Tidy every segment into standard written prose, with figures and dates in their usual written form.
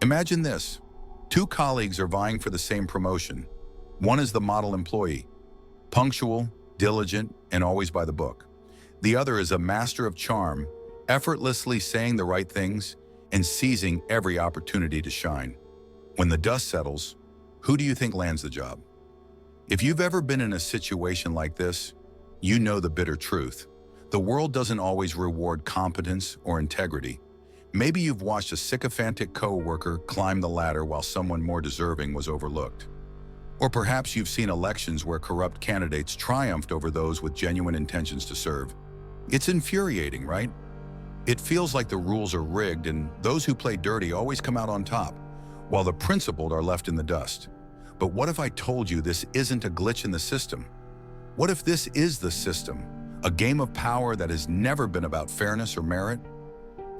Imagine this. Two colleagues are vying for the same promotion. One is the model employee, punctual, diligent, and always by the book. The other is a master of charm, effortlessly saying the right things and seizing every opportunity to shine. When the dust settles, who do you think lands the job? If you've ever been in a situation like this, you know the bitter truth. The world doesn't always reward competence or integrity. Maybe you've watched a sycophantic coworker climb the ladder while someone more deserving was overlooked. Or perhaps you've seen elections where corrupt candidates triumphed over those with genuine intentions to serve. It's infuriating, right? It feels like the rules are rigged and those who play dirty always come out on top, while the principled are left in the dust. But what if I told you this isn't a glitch in the system? What if this is the system, a game of power that has never been about fairness or merit?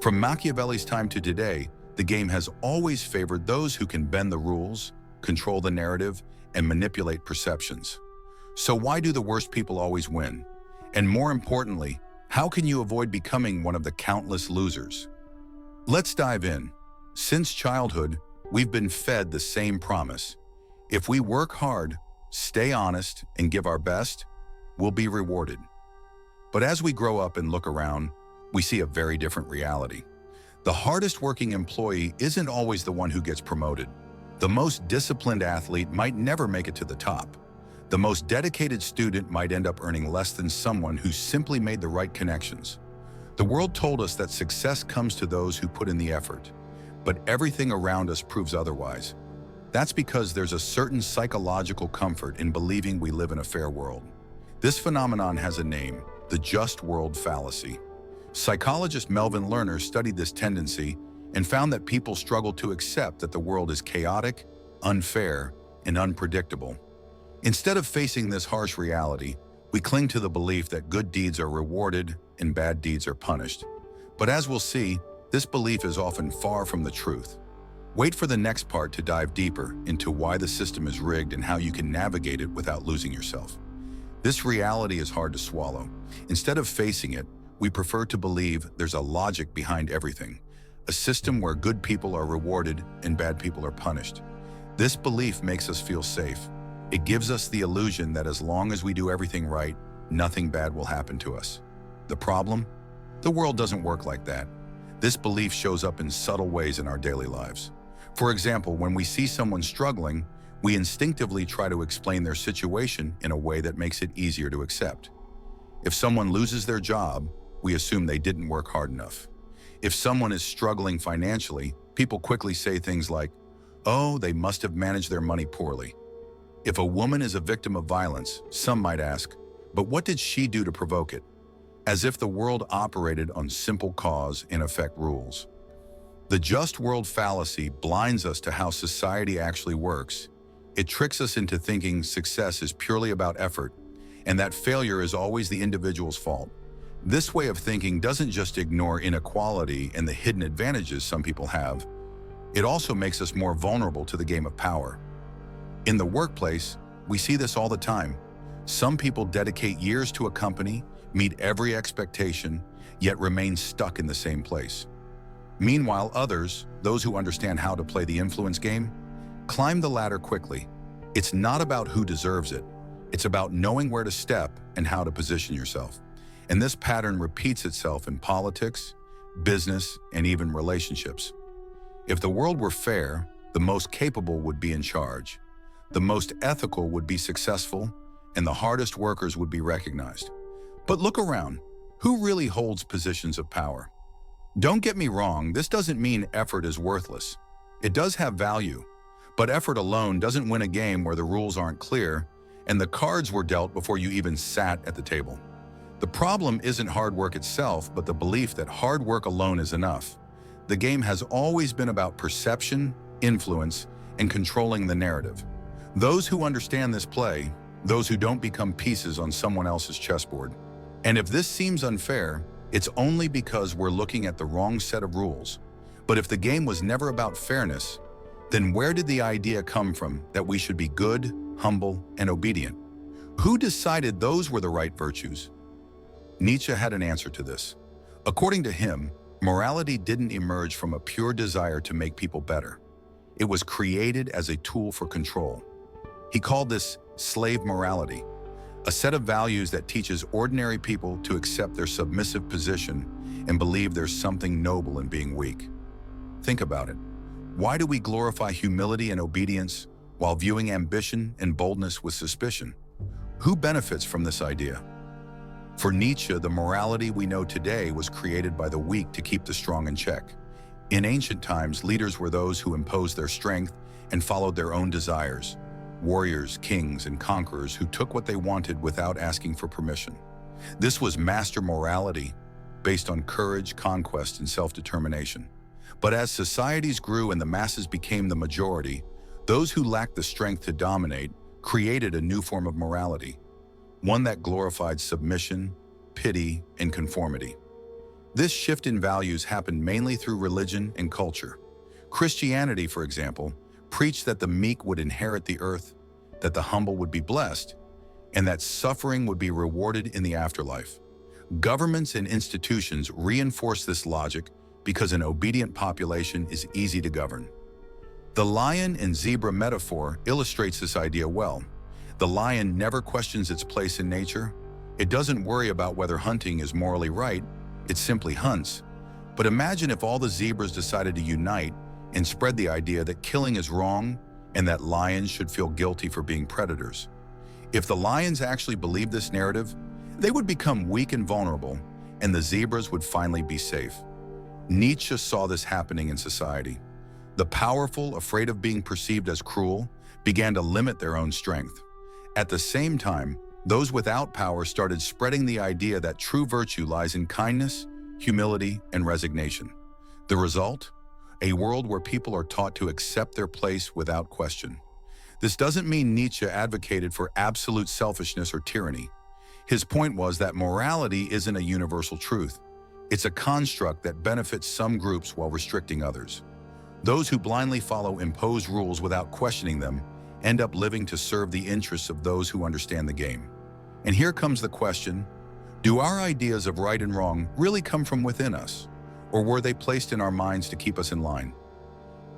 From Machiavelli's time to today, the game has always favored those who can bend the rules, control the narrative, and manipulate perceptions. So why do the worst people always win? And more importantly, how can you avoid becoming one of the countless losers? Let's dive in. Since childhood, we've been fed the same promise. If we work hard, stay honest, and give our best, we'll be rewarded. But as we grow up and look around, we see a very different reality. The hardest working employee isn't always the one who gets promoted. The most disciplined athlete might never make it to the top. The most dedicated student might end up earning less than someone who simply made the right connections. The world told us that success comes to those who put in the effort, but everything around us proves otherwise. That's because there's a certain psychological comfort in believing we live in a fair world. This phenomenon has a name, the Just World Fallacy. Psychologist Melvin Lerner studied this tendency and found that people struggle to accept that the world is chaotic, unfair, and unpredictable. Instead of facing this harsh reality, we cling to the belief that good deeds are rewarded and bad deeds are punished. But as we'll see, this belief is often far from the truth. Wait for the next part to dive deeper into why the system is rigged and how you can navigate it without losing yourself. This reality is hard to swallow. Instead of facing it, we prefer to believe there's a logic behind everything, a system where good people are rewarded and bad people are punished. This belief makes us feel safe. It gives us the illusion that as long as we do everything right, nothing bad will happen to us. The problem? The world doesn't work like that. This belief shows up in subtle ways in our daily lives. For example, when we see someone struggling, we instinctively try to explain their situation in a way that makes it easier to accept. If someone loses their job, we assume they didn't work hard enough. If someone is struggling financially, people quickly say things like, "Oh, they must have managed their money poorly." If a woman is a victim of violence, some might ask, "But what did she do to provoke it?" As if the world operated on simple cause and effect rules. The just world fallacy blinds us to how society actually works. It tricks us into thinking success is purely about effort, and that failure is always the individual's fault. This way of thinking doesn't just ignore inequality and the hidden advantages some people have. It also makes us more vulnerable to the game of power. In the workplace, we see this all the time. Some people dedicate years to a company, meet every expectation, yet remain stuck in the same place. Meanwhile, others, those who understand how to play the influence game, climb the ladder quickly. It's not about who deserves it. It's about knowing where to step and how to position yourself. And this pattern repeats itself in politics, business, and even relationships. If the world were fair, the most capable would be in charge. The most ethical would be successful, and the hardest workers would be recognized. But look around. Who really holds positions of power? Don't get me wrong, this doesn't mean effort is worthless. It does have value, but effort alone doesn't win a game where the rules aren't clear and the cards were dealt before you even sat at the table. The problem isn't hard work itself, but the belief that hard work alone is enough. The game has always been about perception, influence, and controlling the narrative. Those who understand this play, those who don't become pieces on someone else's chessboard. And if this seems unfair, it's only because we're looking at the wrong set of rules. But if the game was never about fairness, then where did the idea come from that we should be good, humble, and obedient? Who decided those were the right virtues? Nietzsche had an answer to this. According to him, morality didn't emerge from a pure desire to make people better. It was created as a tool for control. He called this slave morality, a set of values that teaches ordinary people to accept their submissive position and believe there's something noble in being weak. Think about it. Why do we glorify humility and obedience while viewing ambition and boldness with suspicion? Who benefits from this idea? For Nietzsche, the morality we know today was created by the weak to keep the strong in check. In ancient times, leaders were those who imposed their strength and followed their own desires. Warriors, kings, and conquerors who took what they wanted without asking for permission. This was master morality, based on courage, conquest, and self-determination. But as societies grew and the masses became the majority, those who lacked the strength to dominate created a new form of morality, one that glorified submission, pity, and conformity. This shift in values happened mainly through religion and culture. Christianity, for example, preached that the meek would inherit the earth, that the humble would be blessed, and that suffering would be rewarded in the afterlife. Governments and institutions reinforce this logic because an obedient population is easy to govern. The lion and zebra metaphor illustrates this idea well. The lion never questions its place in nature. It doesn't worry about whether hunting is morally right, it simply hunts. But imagine if all the zebras decided to unite and spread the idea that killing is wrong and that lions should feel guilty for being predators. If the lions actually believed this narrative, they would become weak and vulnerable, and the zebras would finally be safe. Nietzsche saw this happening in society. The powerful, afraid of being perceived as cruel, began to limit their own strength. At the same time, those without power started spreading the idea that true virtue lies in kindness, humility, and resignation. The result? A world where people are taught to accept their place without question. This doesn't mean Nietzsche advocated for absolute selfishness or tyranny. His point was that morality isn't a universal truth. It's a construct that benefits some groups while restricting others. Those who blindly follow imposed rules without questioning them end up living to serve the interests of those who understand the game. And here comes the question, do our ideas of right and wrong really come from within us? Or were they placed in our minds to keep us in line?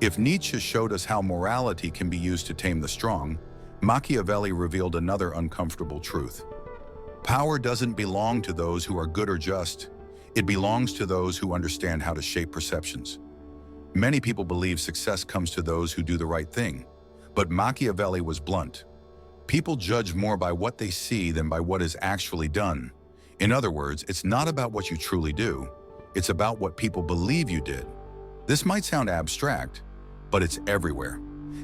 If Nietzsche showed us how morality can be used to tame the strong, Machiavelli revealed another uncomfortable truth. Power doesn't belong to those who are good or just. It belongs to those who understand how to shape perceptions. Many people believe success comes to those who do the right thing, but Machiavelli was blunt. People judge more by what they see than by what is actually done. In other words, it's not about what you truly do. It's about what people believe you did. This might sound abstract, but it's everywhere.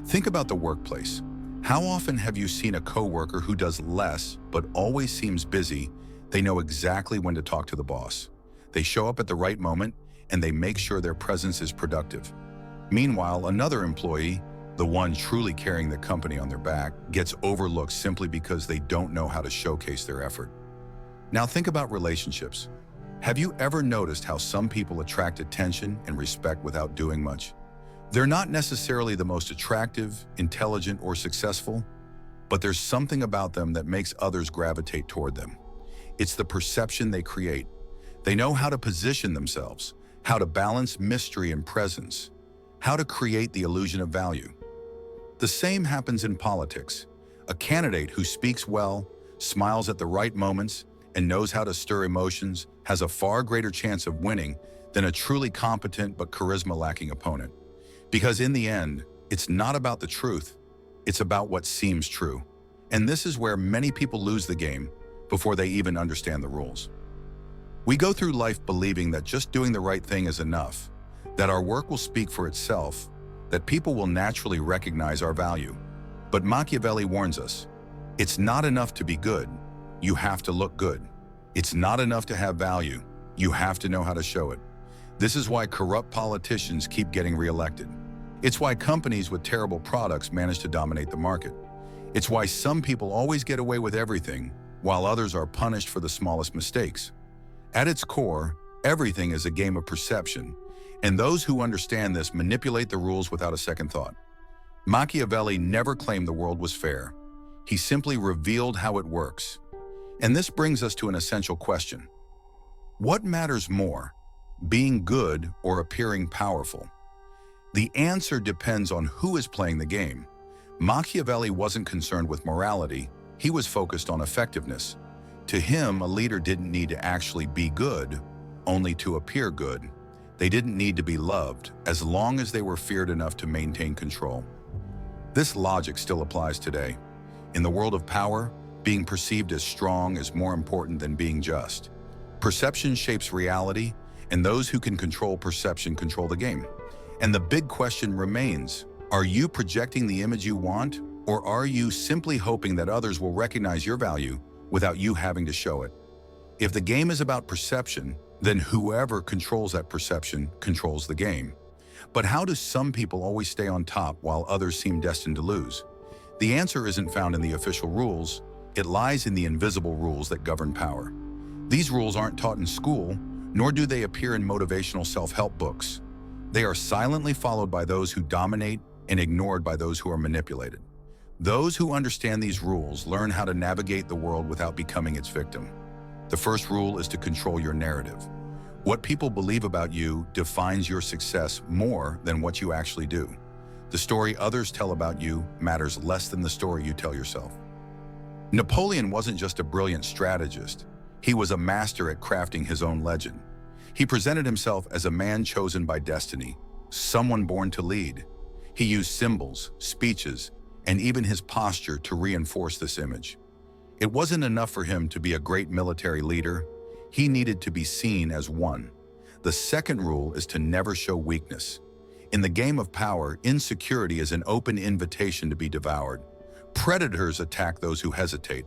Think about the workplace. How often have you seen a coworker who does less but always seems busy? They know exactly when to talk to the boss. They show up at the right moment and they make sure their presence is productive. Meanwhile, another employee, the one truly carrying the company on their back, gets overlooked simply because they don't know how to showcase their effort. Now think about relationships. Have you ever noticed how some people attract attention and respect without doing much? They're not necessarily the most attractive, intelligent, or successful, but there's something about them that makes others gravitate toward them. It's the perception they create. They know how to position themselves, how to balance mystery and presence, how to create the illusion of value. The same happens in politics. A candidate who speaks well, smiles at the right moments, and knows how to stir emotions has a far greater chance of winning than a truly competent but charisma-lacking opponent. Because in the end, it's not about the truth, it's about what seems true. And this is where many people lose the game before they even understand the rules. We go through life believing that just doing the right thing is enough, that our work will speak for itself, that people will naturally recognize our value. But Machiavelli warns us, it's not enough to be good, you have to look good. It's not enough to have value, you have to know how to show it. This is why corrupt politicians keep getting reelected. It's why companies with terrible products manage to dominate the market. It's why some people always get away with everything, while others are punished for the smallest mistakes. At its core, everything is a game of perception, and those who understand this manipulate the rules without a second thought. Machiavelli never claimed the world was fair. He simply revealed how it works. And this brings us to an essential question. What matters more, being good or appearing powerful? The answer depends on who is playing the game. Machiavelli wasn't concerned with morality, he was focused on effectiveness. To him, a leader didn't need to actually be good, only to appear good. They didn't need to be loved, as long as they were feared enough to maintain control. This logic still applies today. In the world of power, being perceived as strong is more important than being just. Perception shapes reality, and those who can control perception control the game. And the big question remains, are you projecting the image you want, or are you simply hoping that others will recognize your value without you having to show it? If the game is about perception, then whoever controls that perception controls the game. But how do some people always stay on top while others seem destined to lose? The answer isn't found in the official rules, it lies in the invisible rules that govern power. These rules aren't taught in school, nor do they appear in motivational self-help books. They are silently followed by those who dominate and ignored by those who are manipulated. Those who understand these rules learn how to navigate the world without becoming its victim. The first rule is to control your narrative. What people believe about you defines your success more than what you actually do. The story others tell about you matters less than the story you tell yourself. Napoleon wasn't just a brilliant strategist. He was a master at crafting his own legend. He presented himself as a man chosen by destiny, someone born to lead. He used symbols, speeches, and even his posture to reinforce this image. It wasn't enough for him to be a great military leader. He needed to be seen as one. The second rule is to never show weakness. In the game of power, insecurity is an open invitation to be devoured. Predators attack those who hesitate.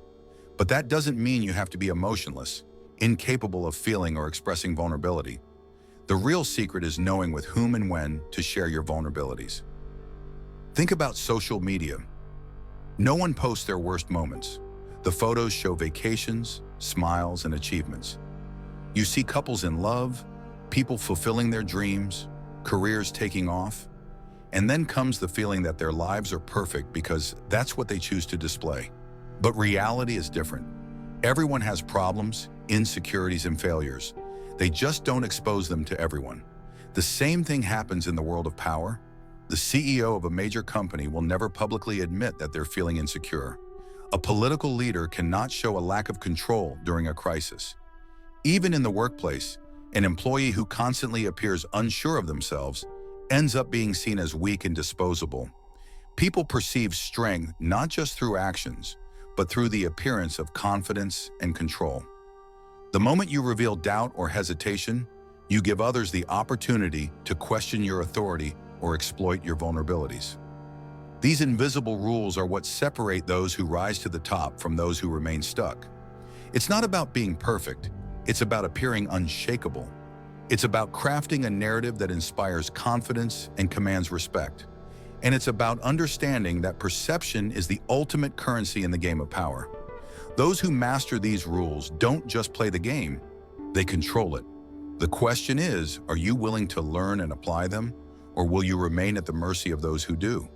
But that doesn't mean you have to be emotionless, incapable of feeling or expressing vulnerability. The real secret is knowing with whom and when to share your vulnerabilities. Think about social media. No one posts their worst moments. The photos show vacations, smiles, and achievements. You see couples in love, people fulfilling their dreams, careers taking off, and then comes the feeling that their lives are perfect because that's what they choose to display. But reality is different. Everyone has problems, insecurities, and failures. They just don't expose them to everyone. The same thing happens in the world of power. The CEO of a major company will never publicly admit that they're feeling insecure. A political leader cannot show a lack of control during a crisis. Even in the workplace, an employee who constantly appears unsure of themselves ends up being seen as weak and disposable. People perceive strength not just through actions, but through the appearance of confidence and control. The moment you reveal doubt or hesitation, you give others the opportunity to question your authority or exploit your vulnerabilities. These invisible rules are what separate those who rise to the top from those who remain stuck. It's not about being perfect, it's about appearing unshakable. It's about crafting a narrative that inspires confidence and commands respect. And it's about understanding that perception is the ultimate currency in the game of power. Those who master these rules don't just play the game, they control it. The question is, are you willing to learn and apply them, or will you remain at the mercy of those who do?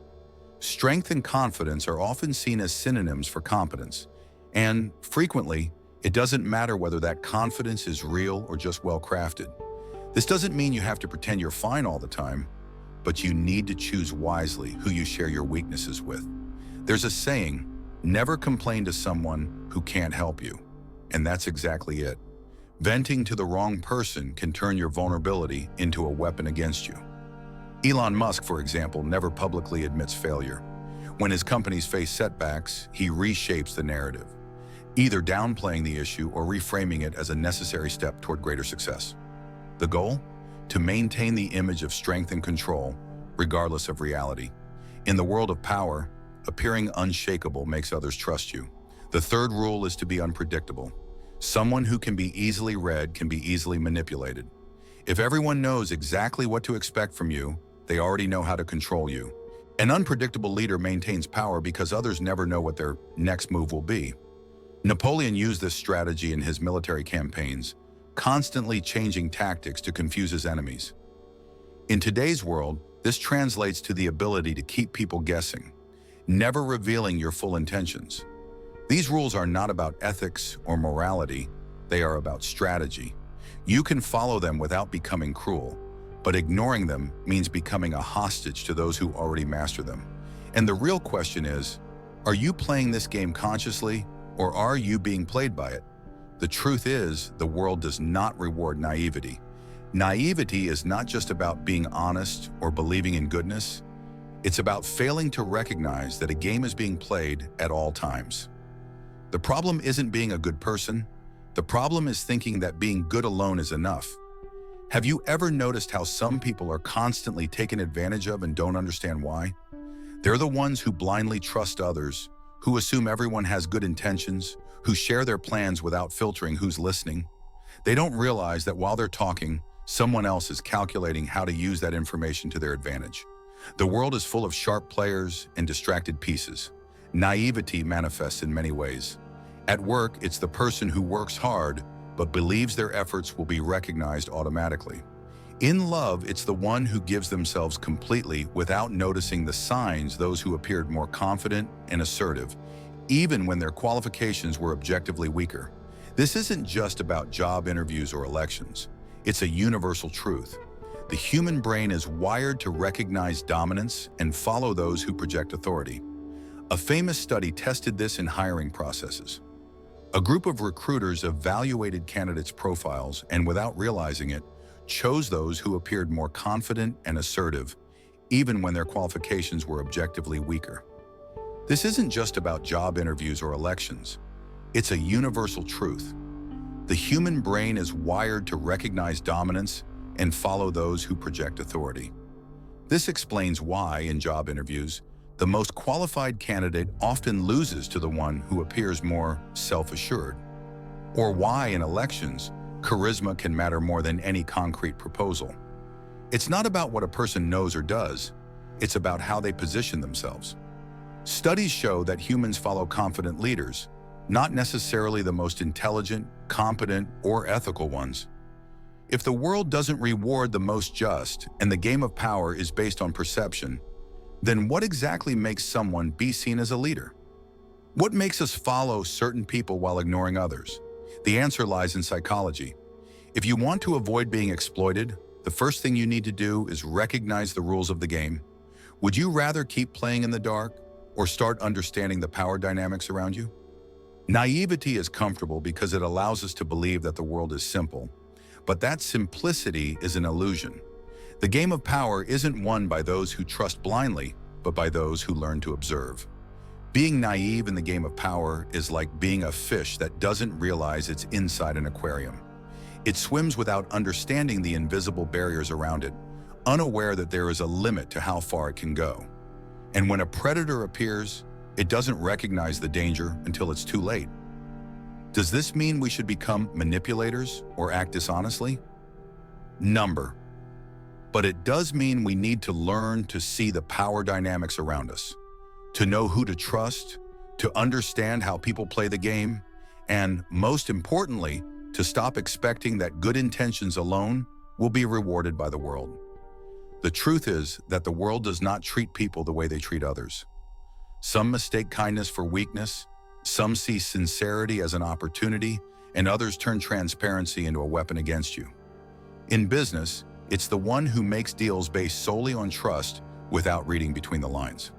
Strength and confidence are often seen as synonyms for competence, and frequently, it doesn't matter whether that confidence is real or just well-crafted. This doesn't mean you have to pretend you're fine all the time, but you need to choose wisely who you share your weaknesses with. There's a saying, never complain to someone who can't help you, and that's exactly it. Venting to the wrong person can turn your vulnerability into a weapon against you. Elon Musk, for example, never publicly admits failure. When his companies face setbacks, he reshapes the narrative, either downplaying the issue or reframing it as a necessary step toward greater success. The goal? To maintain the image of strength and control, regardless of reality. In the world of power, appearing unshakable makes others trust you. The third rule is to be unpredictable. Someone who can be easily read can be easily manipulated. If everyone knows exactly what to expect from you, they already know how to control you. An unpredictable leader maintains power because others never know what their next move will be. Napoleon used this strategy in his military campaigns, constantly changing tactics to confuse his enemies. In today's world, this translates to the ability to keep people guessing, never revealing your full intentions. These rules are not about ethics or morality, they are about strategy. You can follow them without becoming cruel, but ignoring them means becoming a hostage to those who already master them. And the real question is, are you playing this game consciously, or are you being played by it? The truth is, the world does not reward naivety. Naivety is not just about being honest or believing in goodness. It's about failing to recognize that a game is being played at all times. The problem isn't being a good person. The problem is thinking that being good alone is enough. Have you ever noticed how some people are constantly taken advantage of and don't understand why? They're the ones who blindly trust others, who assume everyone has good intentions, who share their plans without filtering who's listening. They don't realize that while they're talking, someone else is calculating how to use that information to their advantage. The world is full of sharp players and distracted pieces. Naivety manifests in many ways. At work, it's the person who works hard but believes their efforts will be recognized automatically. In love, it's the one who gives themselves completely without noticing the signs those who appeared more confident and assertive, even when their qualifications were objectively weaker. This isn't just about job interviews or elections. It's a universal truth. The human brain is wired to recognize dominance and follow those who project authority. A famous study tested this in hiring processes. A group of recruiters evaluated candidates' profiles and, without realizing it, chose those who appeared more confident and assertive, even when their qualifications were objectively weaker. This isn't just about job interviews or elections. It's a universal truth. The human brain is wired to recognize dominance and follow those who project authority. This explains why, in job interviews, the most qualified candidate often loses to the one who appears more self-assured. Or why, in elections, charisma can matter more than any concrete proposal. It's not about what a person knows or does. It's about how they position themselves. Studies show that humans follow confident leaders, not necessarily the most intelligent, competent, or ethical ones. If the world doesn't reward the most just, and the game of power is based on perception, then what exactly makes someone be seen as a leader? What makes us follow certain people while ignoring others? The answer lies in psychology. If you want to avoid being exploited, the first thing you need to do is recognize the rules of the game. Would you rather keep playing in the dark or start understanding the power dynamics around you? Naivety is comfortable because it allows us to believe that the world is simple, but that simplicity is an illusion. The game of power isn't won by those who trust blindly, but by those who learn to observe. Being naive in the game of power is like being a fish that doesn't realize it's inside an aquarium. It swims without understanding the invisible barriers around it, unaware that there is a limit to how far it can go. And when a predator appears, it doesn't recognize the danger until it's too late. Does this mean we should become manipulators or act dishonestly? But it does mean we need to learn to see the power dynamics around us, to know who to trust, to understand how people play the game, and, most importantly, to stop expecting that good intentions alone will be rewarded by the world. The truth is that the world does not treat people the way they treat others. Some mistake kindness for weakness, some see sincerity as an opportunity, and others turn transparency into a weapon against you. In business, it's the one who makes deals based solely on trust without reading between the lines.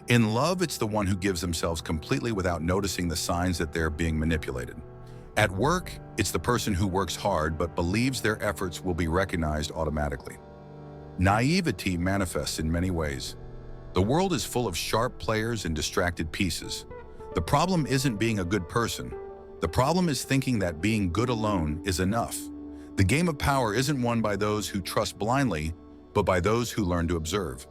In love, it's the one who gives themselves completely without noticing the signs that they're being manipulated. At work, it's the person who works hard but believes their efforts will be recognized automatically. Naivety manifests in many ways. The world is full of sharp players and distracted pieces. The problem isn't being a good person. The problem is thinking that being good alone is enough. The game of power isn't won by those who trust blindly, but by those who learn to observe.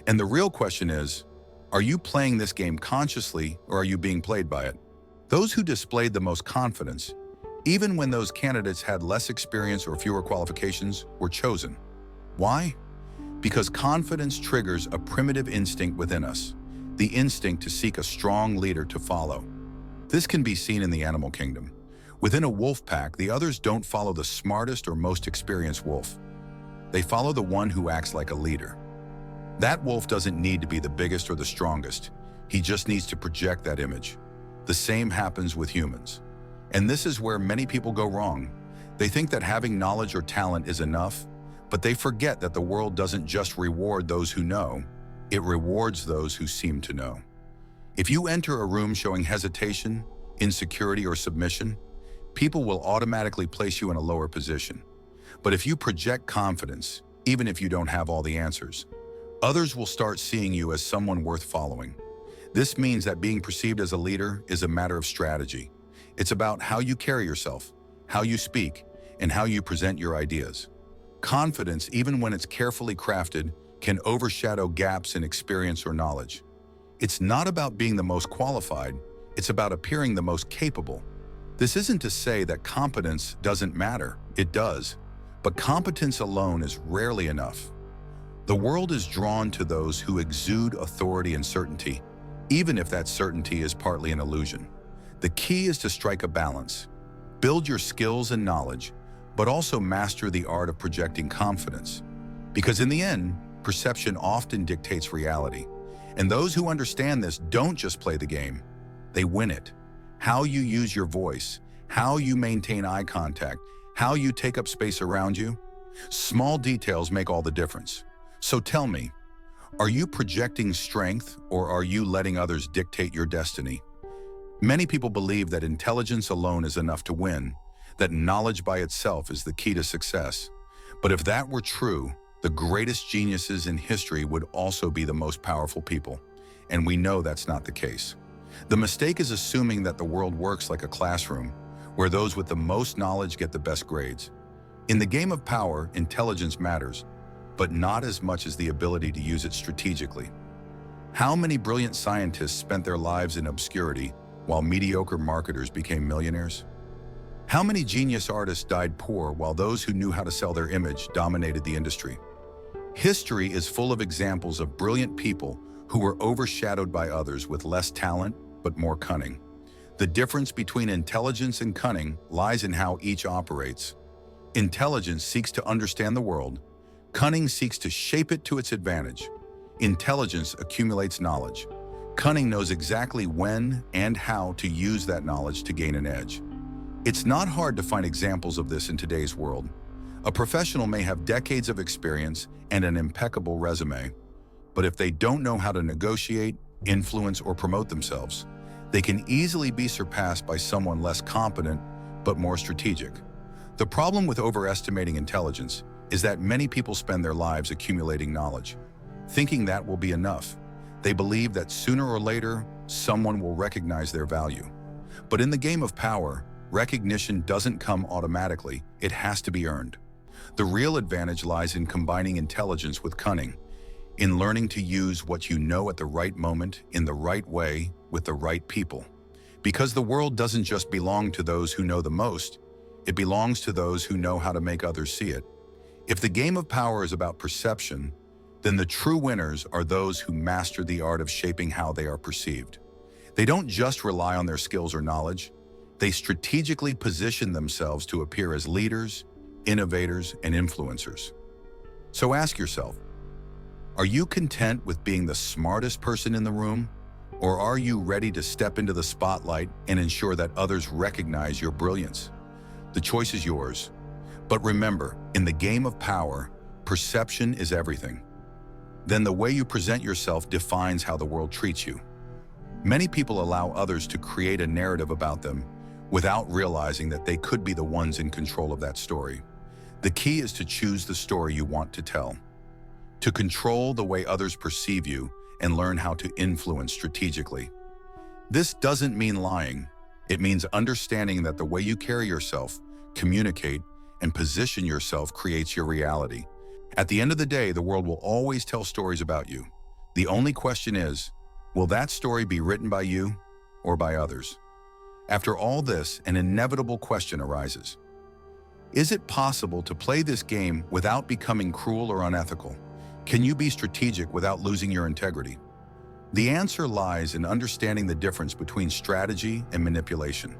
And the real question is, are you playing this game consciously or are you being played by it? Those who displayed the most confidence, even when those candidates had less experience or fewer qualifications, were chosen. Why? Because confidence triggers a primitive instinct within us, the instinct to seek a strong leader to follow. This can be seen in the animal kingdom. Within a wolf pack, the others don't follow the smartest or most experienced wolf. They follow the one who acts like a leader. That wolf doesn't need to be the biggest or the strongest. He just needs to project that image. The same happens with humans. And this is where many people go wrong. They think that having knowledge or talent is enough, But they forget that the world doesn't just reward those who know, it rewards those who seem to know. If you enter a room showing hesitation, insecurity, or submission, people will automatically place you in a lower position. But if you project confidence, even if you don't have all the answers, others will start seeing you as someone worth following. This means that being perceived as a leader is a matter of strategy. It's about how you carry yourself, how you speak, and how you present your ideas. Confidence, even when it's carefully crafted, can overshadow gaps in experience or knowledge. It's not about being the most qualified, it's about appearing the most capable. This isn't to say that competence doesn't matter, it does, but competence alone is rarely enough. The world is drawn to those who exude authority and certainty, even if that certainty is partly an illusion. The key is to strike a balance. Build your skills and knowledge, but also master the art of projecting confidence. Because in the end, perception often dictates reality. And those who understand this don't just play the game, they win it. How you use your voice, how you maintain eye contact, how you take up space around you, small details make all the difference. So tell me, are you projecting strength or are you letting others dictate your destiny? Many people believe that intelligence alone is enough to win, that knowledge by itself is the key to success. But if that were true, the greatest geniuses in history would also be the most powerful people. And we know that's not the case. The mistake is assuming that the world works like a classroom, where those with the most knowledge get the best grades. In the game of power, intelligence matters, but not as much as the ability to use it strategically. How many brilliant scientists spent their lives in obscurity while mediocre marketers became millionaires? How many genius artists died poor while those who knew how to sell their image dominated the industry? History is full of examples of brilliant people who were overshadowed by others with less talent but more cunning. The difference between intelligence and cunning lies in how each operates. Intelligence seeks to understand the world. Cunning seeks to shape it to its advantage. Intelligence accumulates knowledge. Cunning knows exactly when and how to use that knowledge to gain an edge. It's not hard to find examples of this in today's world. A professional may have decades of experience and an impeccable resume, but if they don't know how to negotiate, influence, or promote themselves, they can easily be surpassed by someone less competent but more strategic. The problem with overestimating intelligence is that many people spend their lives accumulating knowledge, thinking that will be enough. They believe that sooner or later, someone will recognize their value. But in the game of power, recognition doesn't come automatically, it has to be earned. The real advantage lies in combining intelligence with cunning, in learning to use what you know at the right moment, in the right way, with the right people. Because the world doesn't just belong to those who know the most, it belongs to those who know how to make others see it. If the game of power is about perception, then the true winners are those who master the art of shaping how they are perceived. They don't just rely on their skills or knowledge, they strategically position themselves to appear as leaders, innovators, and influencers. So ask yourself, are you content with being the smartest person in the room? Or are you ready to step into the spotlight and ensure that others recognize your brilliance? The choice is yours. But remember, in the game of power, perception is everything. Then the way you present yourself defines how the world treats you. Many people allow others to create a narrative about them without realizing that they could be the ones in control of that story. The key is to choose the story you want to tell, to control the way others perceive you and learn how to influence strategically. This doesn't mean lying. It means understanding that the way you carry yourself, communicate, and position yourself creates your reality. At the end of the day, the world will always tell stories about you. The only question is, will that story be written by you or by others? After all this, an inevitable question arises. Is it possible to play this game without becoming cruel or unethical? Can you be strategic without losing your integrity? The answer lies in understanding the difference between strategy and manipulation.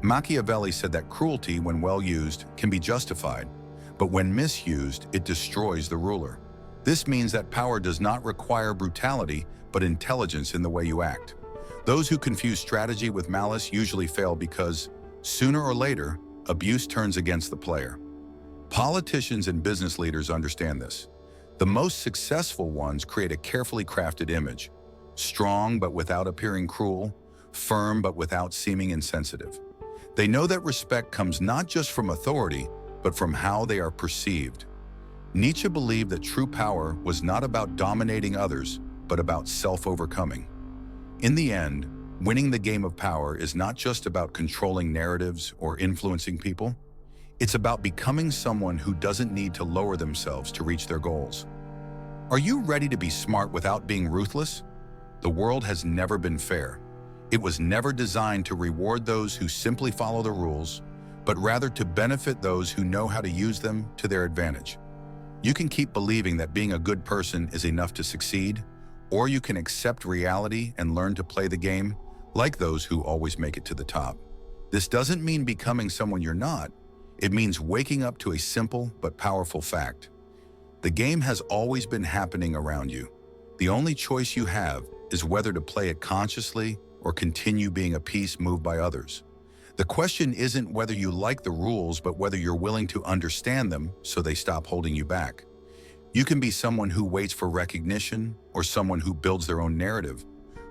Machiavelli said that cruelty, when well used, can be justified, but when misused, it destroys the ruler. This means that power does not require brutality, but intelligence in the way you act. Those who confuse strategy with malice usually fail because, sooner or later, abuse turns against the player. Politicians and business leaders understand this. The most successful ones create a carefully crafted image, strong but without appearing cruel, firm but without seeming insensitive. They know that respect comes not just from authority, but from how they are perceived. Nietzsche believed that true power was not about dominating others, but about self-overcoming. In the end, winning the game of power is not just about controlling narratives or influencing people. It's about becoming someone who doesn't need to lower themselves to reach their goals. Are you ready to be smart without being ruthless? The world has never been fair. It was never designed to reward those who simply follow the rules, but rather to benefit those who know how to use them to their advantage. You can keep believing that being a good person is enough to succeed, or you can accept reality and learn to play the game like those who always make it to the top. This doesn't mean becoming someone you're not. It means waking up to a simple but powerful fact. The game has always been happening around you. The only choice you have is whether to play it consciously or continue being a piece moved by others. The question isn't whether you like the rules, but whether you're willing to understand them so they stop holding you back. You can be someone who waits for recognition, or someone who builds their own narrative,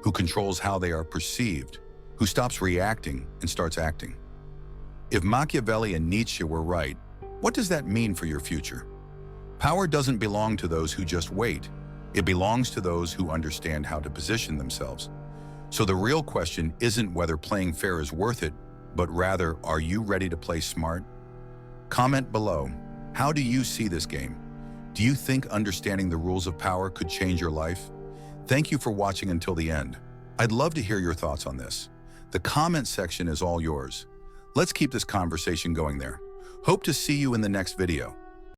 who controls how they are perceived, who stops reacting and starts acting. If Machiavelli and Nietzsche were right, what does that mean for your future? Power doesn't belong to those who just wait. It belongs to those who understand how to position themselves. So the real question isn't whether playing fair is worth it, but rather, are you ready to play smart? Comment below. How do you see this game? Do you think understanding the rules of power could change your life? Thank you for watching until the end. I'd love to hear your thoughts on this. The comment section is all yours. Let's keep this conversation going there. Hope to see you in the next video.